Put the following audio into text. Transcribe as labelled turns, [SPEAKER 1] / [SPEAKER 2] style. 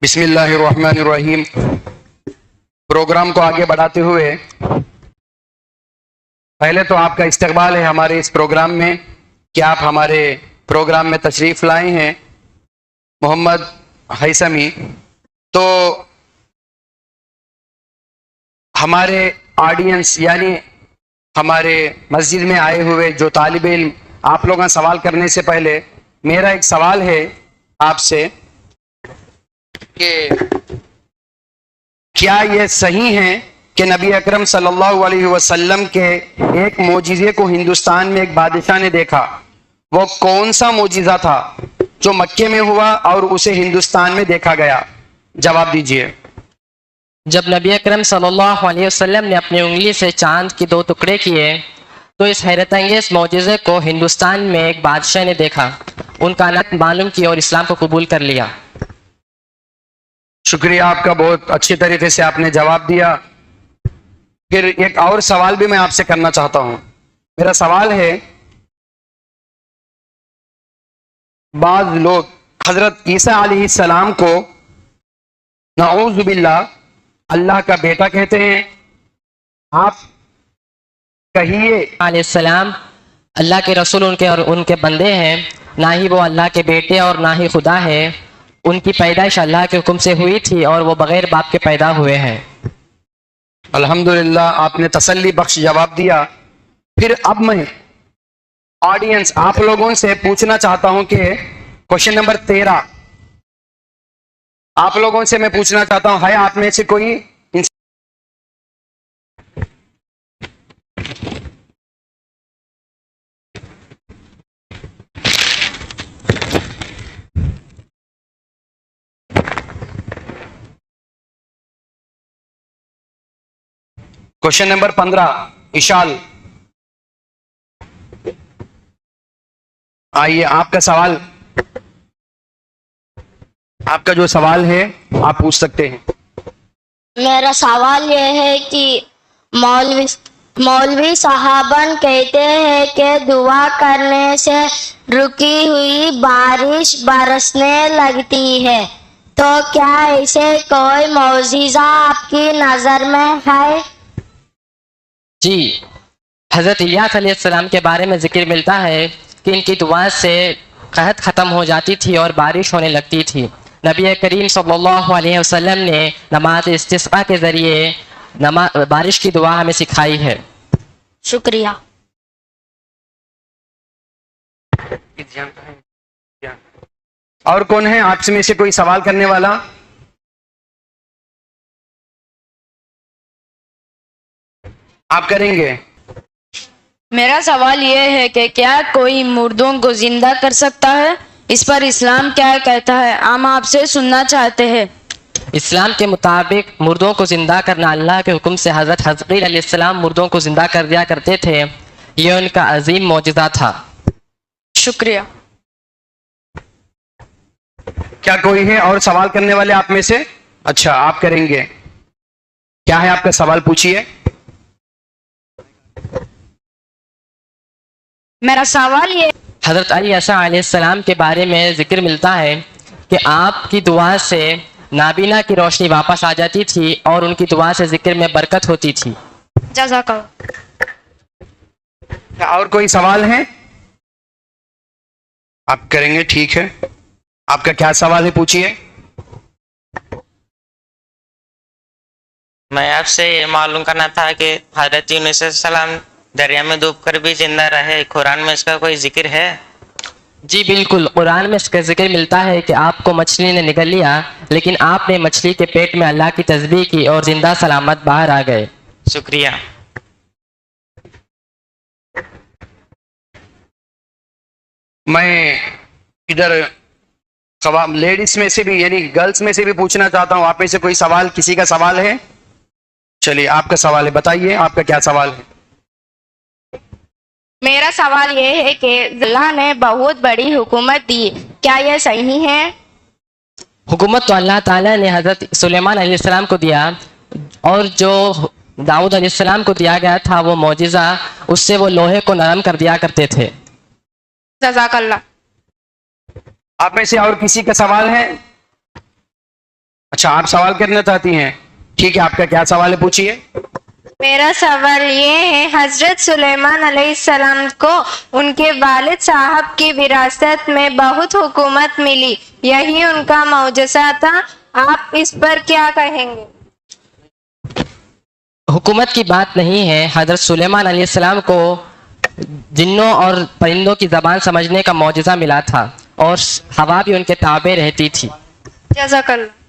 [SPEAKER 1] बिस्मिल्लाहिर्रहमानिर्रहीम। प्रोग्राम को आगे बढ़ाते हुए पहले तो आपका इस्तकबाल है हमारे इस प्रोग्राम में कि आप हमारे प्रोग्राम में तशरीफ लाए हैं मोहम्मद हैसमी। तो हमारे ऑडियंस यानी हमारे मस्जिद में आए हुए जो तालिब इल्म, आप लोगों का सवाल करने से पहले मेरा एक सवाल है आपसे कि क्या यह सही है कि नबी अकरम सल्लल्लाहु अलैहि वसल्लम के एक मोजिज़े को हिंदुस्तान में एक बादशाह ने देखा? वो कौन सा मोजिज़ा था जो मक्के में हुआ और उसे हिंदुस्तान में देखा गया? जवाब दीजिए।
[SPEAKER 2] जब नबी अकरम सल्लल्लाहु अलैहि वसल्लम ने अपनी उंगली से चांद के 2 टुकड़े किए तो इस हैरत अंगेज मौजिज़े को हिंदुस्तान में एक बादशाह ने देखा, उनका नाम मालूम किया और इस्लाम को कबूल कर लिया।
[SPEAKER 1] शुक्रिया आपका, बहुत अच्छी तरीके से आपने जवाब दिया। फिर एक और सवाल भी मैं आपसे करना चाहता हूं। मेरा सवाल है, बाज लोग हजरत ईसा अलैहिस्सलाम को नऊज़ु बिल्लाह अल्लाह का बेटा कहते हैं। आप कहिए।
[SPEAKER 2] अलैहिस्सलाम अल्लाह के रसूल उनके और उनके बंदे हैं, ना ही वो अल्लाह के बेटे और ना ही खुदा है। उनकी पैदाइश अल्लाह के हुक्म से हुई थी और वो बगैर बाप के पैदा हुए हैं।
[SPEAKER 1] अल्हम्दुलिल्लाह, आपने तसल्ली बख्श जवाब दिया। फिर अब मैं ऑडियंस आप लोगों से पूछना चाहता हूं कि क्वेश्चन नंबर 13 आप लोगों से मैं पूछना चाहता हूं, है आप में से कोई क्वेश्चन नंबर 15 इशाल, आइए आपका सवाल, आपका जो सवाल है आप पूछ सकते हैं।
[SPEAKER 3] मेरा सवाल यह है कि मौलवी साहबन कहते हैं कि दुआ करने से रुकी हुई बारिश बरसने लगती है, तो क्या ऐसे कोई मौजिज़ा आपकी नज़र में है?
[SPEAKER 2] जी, हज़रत इलियास अलैहिस्सलाम के बारे में जिक्र मिलता है कि इनकी दुआ से कहत ख़त्म हो जाती थी और बारिश होने लगती थी। नबी करीम सल्लल्लाहु अलैहि वसल्लम ने नमाज इस्तिस्क़ा के ज़रिए बारिश की दुआ हमें सिखाई है।
[SPEAKER 3] शुक्रिया।
[SPEAKER 1] और कौन है आप में से कोई सवाल करने वाला? आप करेंगे।
[SPEAKER 4] मेरा सवाल यह है कि क्या कोई मुर्दों को जिंदा कर सकता है? इस पर इस्लाम क्या कहता है? हम आपसे सुनना चाहते हैं।
[SPEAKER 2] इस्लाम के मुताबिक मुर्दों को जिंदा करना अल्लाह के हुक्म से हज़रत हज़्क़ील अलैहिस्सलाम मुर्दों को जिंदा कर दिया करते थे। यह उनका अजीम मौजिज़ा था।
[SPEAKER 4] शुक्रिया।
[SPEAKER 1] क्या कोई है और सवाल करने वाले आप में से? अच्छा, आप करेंगे। क्या है आपका सवाल, पूछिए।
[SPEAKER 4] मेरा सवाल ये,
[SPEAKER 2] हज़रत ईसा अलैहिस्सलाम के बारे में जिक्र मिलता है कि आपकी दुआ से नाबीना की रोशनी वापस आ जाती थी और उनकी दुआ से जिक्र में बरकत होती थी।
[SPEAKER 4] जज़ाकल्लाह।
[SPEAKER 1] क्या और कोई सवाल है? आप करेंगे, ठीक है। आपका क्या सवाल है, पूछिए।
[SPEAKER 5] मैं आपसे ये मालूम करना था कि हज़रत यूनुस अलैहिस्सलाम दरिया में डूबकर भी जिंदा रहे, कुरान में इसका कोई जिक्र है?
[SPEAKER 2] जी बिल्कुल, कुरान में इसका जिक्र मिलता है कि आपको मछली ने निगल लिया, लेकिन आपने मछली के पेट में अल्लाह की तस्बीह की और जिंदा सलामत बाहर आ गए।
[SPEAKER 5] शुक्रिया।
[SPEAKER 1] मैं इधर लेडीज में से भी यानी गर्ल्स में से भी पूछना चाहता हूं, आप में से कोई सवाल, किसी का सवाल है? चलिए, आपका सवाल है, बताइए आपका क्या सवाल है।
[SPEAKER 4] मेरा सवाल ये है कि अल्लाह ने बहुत बड़ी हुकूमत दी, क्या यह सही है?
[SPEAKER 2] हुकूमत तो अल्लाह ताला ने हज़रत सुलेमान अलैहिस्सलाम को दिया, और जो दाऊद अलैहिस्सलाम को दिया गया था वो मौजिज़ा, उससे वो लोहे को नरम कर दिया करते थे।
[SPEAKER 4] जज़ाकल्लाह।
[SPEAKER 1] आप में से और किसी का सवाल है? अच्छा, आप सवाल करना चाहती हैं? ठीक है, आपका क्या सवाल है, पूछिए।
[SPEAKER 6] मेरा सवाल ये है, हजरत सुलेमान अलैहिस्सलाम को उनके वालिद साहब की विरासत में बहुत हुकूमत मिली, यही उनका मौजज़ा था, आप इस पर क्या कहेंगे?
[SPEAKER 2] हुकूमत की बात नहीं है। हजरत सुलेमान अलैहिस्सलाम को जिन्नों और परिंदों की ज़बान समझने का मौजज़ा मिला था और हवा भी उनके ताबे रहती थी।
[SPEAKER 6] जज़ाकल्लाह।